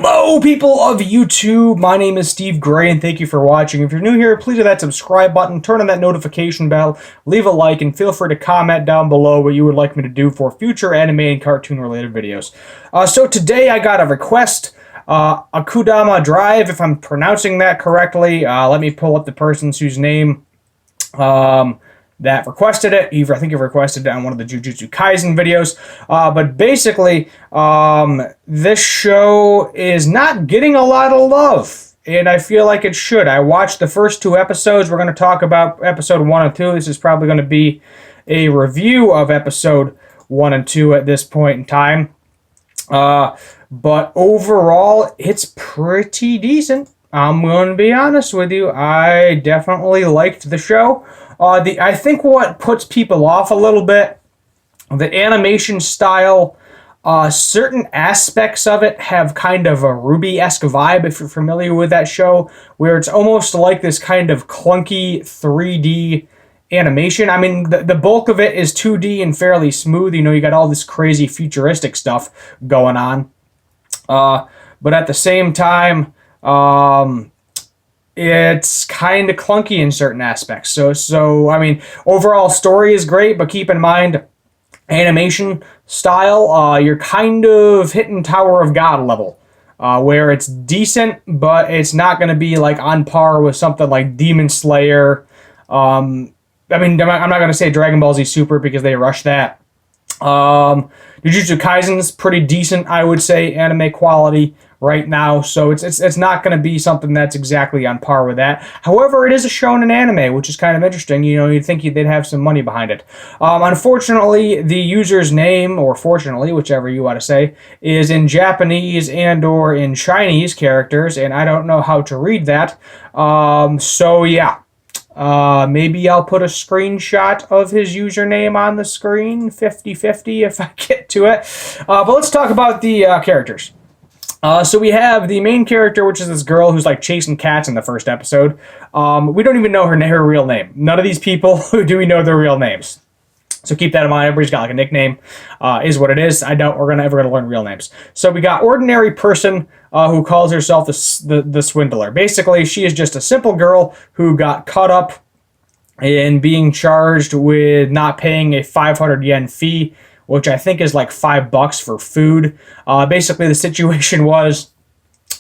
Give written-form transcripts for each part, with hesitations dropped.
Hello, people of YouTube. My name is Steve Gray, and thank you for watching. If you're new here, please hit that subscribe button, turn on that notification bell, leave a like, and feel free to comment down below what you would like me to do for future anime and cartoon-related videos. So today I got a request, Akudama Drive, if I'm pronouncing that correctly. Let me pull up the person's whose name that requested it. I think he requested it on one of the Jujutsu Kaisen videos. But basically, this show is not getting a lot of love, and I feel like it should. I watched the first two episodes. We're going to talk about episode 1 and 2. This is probably going to be a review of episode 1 and 2 at this point in time. But overall, it's pretty decent. I'm going to be honest with you. I definitely liked the show. I think what puts people off a little bit, the animation style, certain aspects of it have kind of a Ruby-esque vibe, if you're familiar with that show, where it's almost like this kind of clunky 3D animation. I mean, the bulk of it is 2D and fairly smooth. You know, you got all this crazy futuristic stuff going on. But at the same time, it's kind of clunky in certain aspects. So I mean, overall story is great, but keep in mind, animation style, you're kind of hitting Tower of God level, where it's decent, but it's not going to be like on par with something like Demon Slayer. I mean, I'm not going to say Dragon Ball Z Super because they rushed that. Jujutsu Kaisen's pretty decent, I would say, anime quality right now, so it's not going to be something that's exactly on par with that. However, it is a shonen anime, which is kind of interesting. You know, you'd think they'd have some money behind it. Unfortunately, the user's name, or fortunately, whichever you want to say, is in Japanese and or in Chinese characters, and I don't know how to read that. So yeah. Maybe I'll put a screenshot of his username on the screen, 50-50 if I get to it. But let's talk about the characters. So we have the main character, which is this girl who's like chasing cats in the first episode. We don't even know her real name. None of these people do we know their real names. So keep that in mind. Everybody's got like a nickname, is what it is. I doubt we're ever gonna learn real names. So we got ordinary person who calls herself the swindler. Basically, she is just a simple girl who got caught up in being charged with not paying a 500 yen fee, which I think is like $5 for food. Basically, the situation was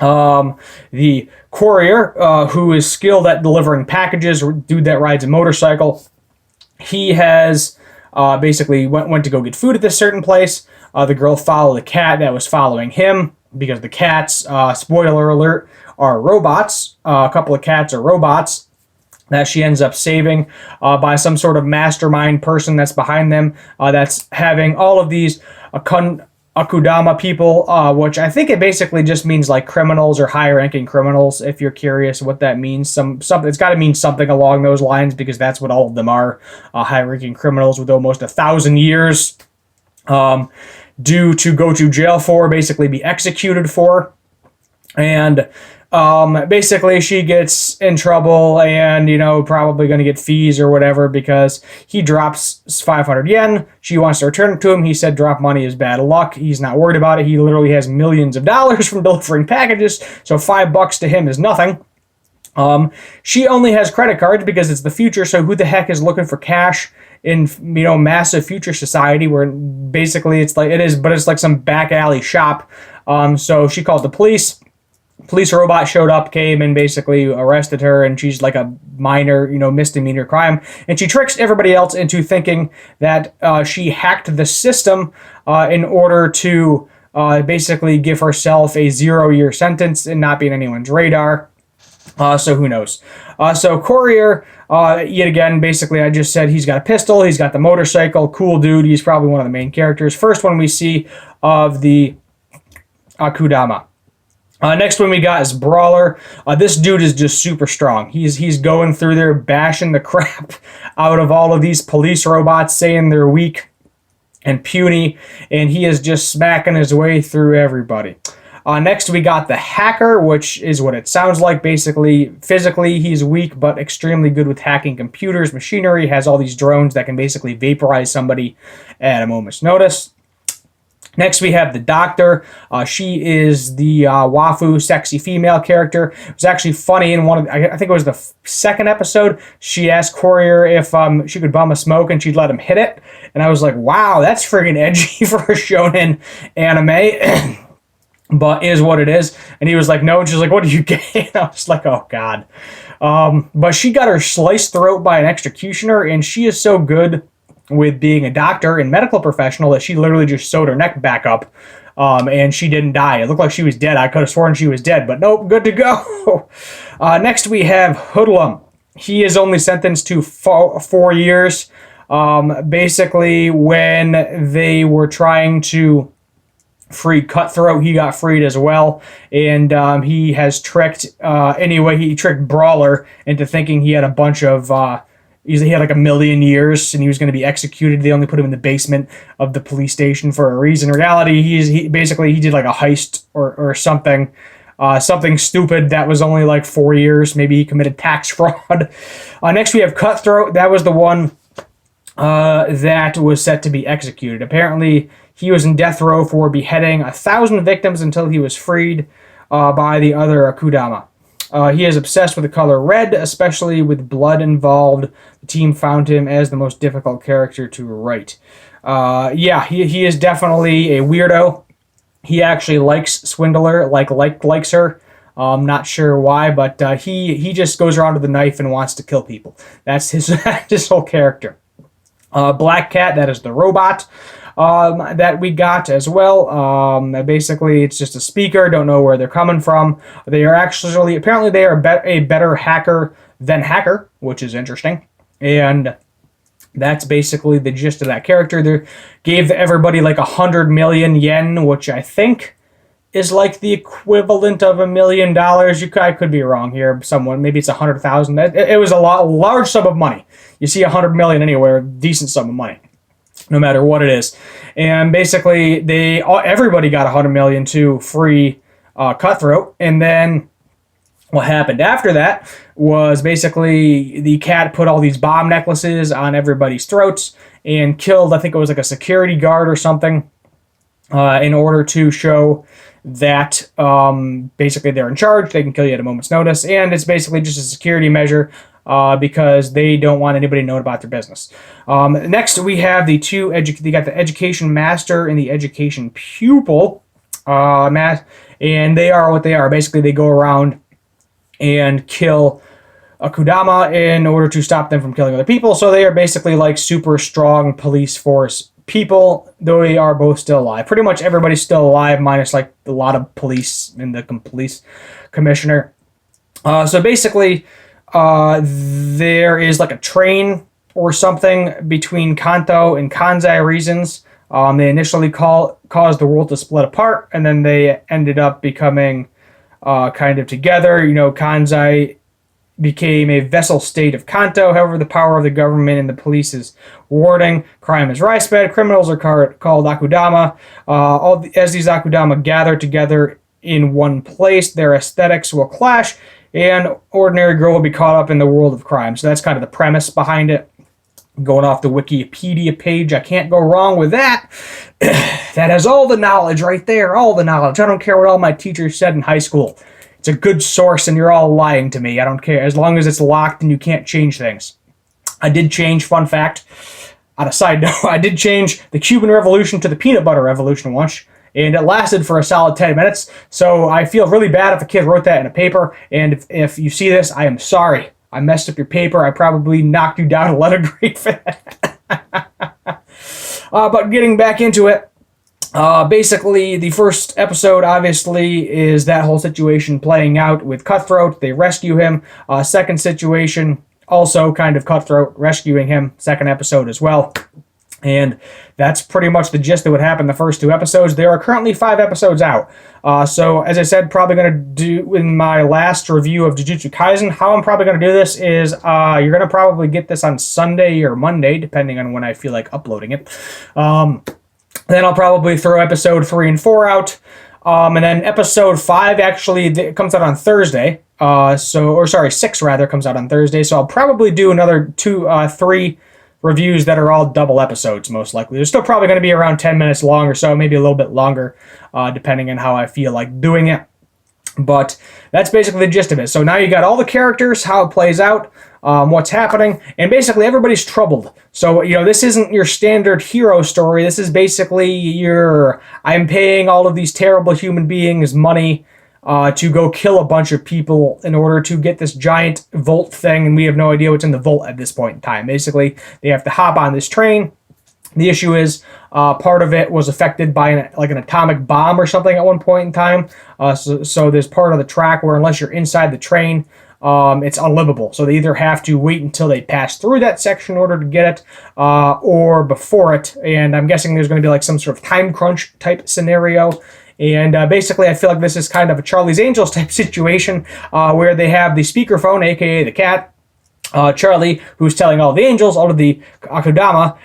the courier, who is skilled at delivering packages, dude that rides a motorcycle, he has basically went to go get food at this certain place. The girl followed the cat that was following him because the cats, spoiler alert, are robots. A couple of cats are robots that she ends up saving by some sort of mastermind person that's behind them, that's having all of these Akudama people, which I think it basically just means like criminals or high-ranking criminals, if you're curious what that means. Something it's got to mean something along those lines, because that's what all of them are, high-ranking criminals with almost 1,000 years due to go to jail for, basically be executed for. And basically she gets in trouble and, you know, probably going to get fees or whatever because he drops 500 yen. She wants to return it to him. He said drop money is bad luck. He's not worried about it. He literally has millions of dollars from delivering packages, so $5 to him is nothing. She only has credit cards because it's the future, so who the heck is looking for cash in, you know, massive future society where basically it's like some back alley shop. So she called the police. Police robot showed up, came and basically arrested her, and she's like a minor, you know, misdemeanor crime. And she tricks everybody else into thinking that she hacked the system in order to basically give herself a 0-year sentence and not be on anyone's radar. So who knows? So Courier, yet again, basically I just said he's got a pistol, he's got the motorcycle, cool dude, he's probably one of the main characters. First one we see of the Akudama. Next one we got is Brawler. This dude is just super strong. He's going through there bashing the crap out of all of these police robots, saying they're weak and puny, and he is just smacking his way through everybody. Next we got the Hacker, which is what it sounds like. Basically, physically he's weak, but extremely good with hacking computers, machinery, has all these drones that can basically vaporize somebody at a moment's notice. Next, we have the Doctor. She is the wafu, sexy female character. It was actually funny in one of, I think it was the second episode, she asked Courier if she could bum a smoke and she'd let him hit it. And I was like, wow, that's friggin' edgy for a shonen anime. But is what it is. And he was like, no. And she's like, what are you gay? And I was like, oh, God. But she got her sliced throat by an executioner, and she is so good with being a doctor and medical professional that she literally just sewed her neck back up, and she didn't die. It looked like she was dead. I could have sworn she was dead, but nope, good to go. Next, we have Hoodlum. He is only sentenced to 4 years. Basically, when they were trying to free Cutthroat, he got freed as well, and he has tricked, he tricked Brawler into thinking he had a bunch of, he had like 1 million years and he was going to be executed. They only put him in the basement of the police station for a reason. In reality, he did like a heist or something, something stupid that was only like 4 years. Maybe he committed tax fraud. Next, we have Cutthroat. That was the one that was set to be executed. Apparently, he was in death row for beheading 1,000 victims until he was freed by the other Akudama. He is obsessed with the color red, especially with blood involved. The team found him as the most difficult character to write. He is definitely a weirdo. He actually likes Swindler, likes her. Not sure why, but he just goes around with a knife and wants to kill people. That's his whole character. Black Cat, that is the robot that we got as well. Basically, it's just a speaker. Don't know where they're coming from. They are apparently they are a better hacker than hacker, which is interesting. And that's basically the gist of that character. They gave everybody like 100 million yen, which I think is like the equivalent of $1 million. I could be wrong here. Maybe it's 100,000. It was a large sum of money. You see 100 million anywhere, decent sum of money, no matter what it is. And basically, everybody got 100 million to free Cutthroat. And then what happened after that was basically the cat put all these bomb necklaces on everybody's throats and killed, I think it was like a security guard or something, in order to show that basically they're in charge. They can kill you at a moment's notice. And it's basically just a security measure because they don't want anybody to know about their business. Next, we have they got the education master and the education pupil, and they are what they are. Basically, they go around and kill Akudama in order to stop them from killing other people. So they are basically like super strong police force people, though they are both still alive. Pretty much everybody's still alive, minus like a lot of police and the police commissioner. So basically, there is like a train or something between Kanto and Kansai regions. They initially caused the world to split apart, and then they ended up becoming kind of together. Kansai became a vassal state of Kanto. However, the power of the government and the police is rewarding. Crime is widespread. Criminals are called Akudama. As these Akudama gather together in one place, their aesthetics will clash, and ordinary girl will be caught up in the world of crime. So that's kind of the premise behind it. Going off the Wikipedia page, I can't go wrong with that. That has all the knowledge right there, all the knowledge. I don't care what all my teachers said in high school. It's a good source, and you're all lying to me. I don't care. As long as it's locked and you can't change things. I did change, fun fact, on a side note, I did change the Cuban Revolution to the Peanut Butter Revolution once, and it lasted for a solid 10 minutes, so I feel really bad if a kid wrote that in a paper, and if you see this, I am sorry. I messed up your paper. I probably knocked you down a letter grade for that. But getting back into it, basically, the first episode, obviously, is that whole situation playing out with Cutthroat. They rescue him. Second situation, also kind of Cutthroat rescuing him. Second episode as well. And that's pretty much the gist of what happened the first 2 episodes. There are currently 5 episodes out. So, as I said, probably going to do in my last review of Jujutsu Kaisen, how I'm probably going to do this is you're going to probably get this on Sunday or Monday, depending on when I feel like uploading it. Then I'll probably throw episode 3 and 4 out. And then episode 5 actually comes out on Thursday. 6 rather comes out on Thursday. So I'll probably do another 3 reviews that are all double episodes, most likely. They're still probably going to be around 10 minutes long or so, maybe a little bit longer, depending on how I feel like doing it. But that's basically the gist of it. So now you got all the characters, how it plays out, what's happening, and basically everybody's troubled. So, this isn't your standard hero story. This is basically I'm paying all of these terrible human beings money to go kill a bunch of people in order to get this giant vault thing, and we have no idea what's in the vault at this point in time. Basically, they have to hop on this train. The issue is part of it was affected by an atomic bomb or something at one point in time. So there's part of the track where unless you're inside the train, it's unlivable. So they either have to wait until they pass through that section in order to get it, or before it. And I'm guessing there's going to be like some sort of time crunch type scenario. And basically, I feel like this is kind of a Charlie's Angels type situation where they have the speakerphone, aka the cat, Charlie, who's telling all the angels, all of the Akudama,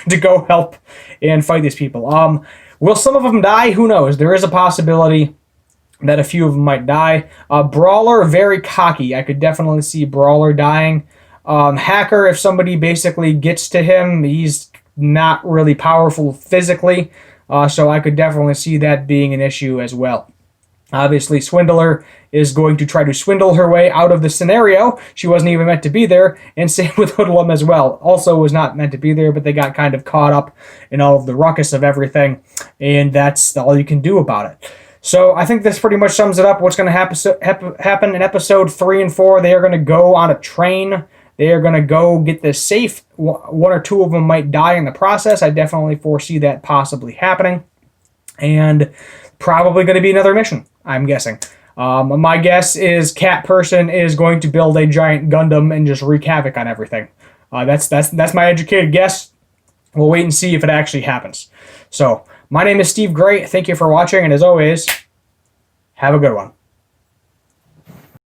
to go help and fight these people. Will some of them die? Who knows? There is a possibility that a few of them might die. Brawler, very cocky. I could definitely see Brawler dying. Hacker, if somebody basically gets to him, he's not really powerful physically, so I could definitely see that being an issue as well. Obviously, Swindler is going to try to swindle her way out of the scenario. She wasn't even meant to be there. And same with Hoodlum as well. Also was not meant to be there, but they got kind of caught up in all of the ruckus of everything. And that's all you can do about it. So I think this pretty much sums it up. What's going to happen in episode 3 and 4. They are going to go on a train. They are going to go get this safe. One or two of them might die in the process. I definitely foresee that possibly happening. And probably going to be another mission, I'm guessing. My guess is Cat Person is going to build a giant Gundam and just wreak havoc on everything. That's my educated guess. We'll wait and see if it actually happens. So, my name is Steve Gray. Thank you for watching, and as always, have a good one.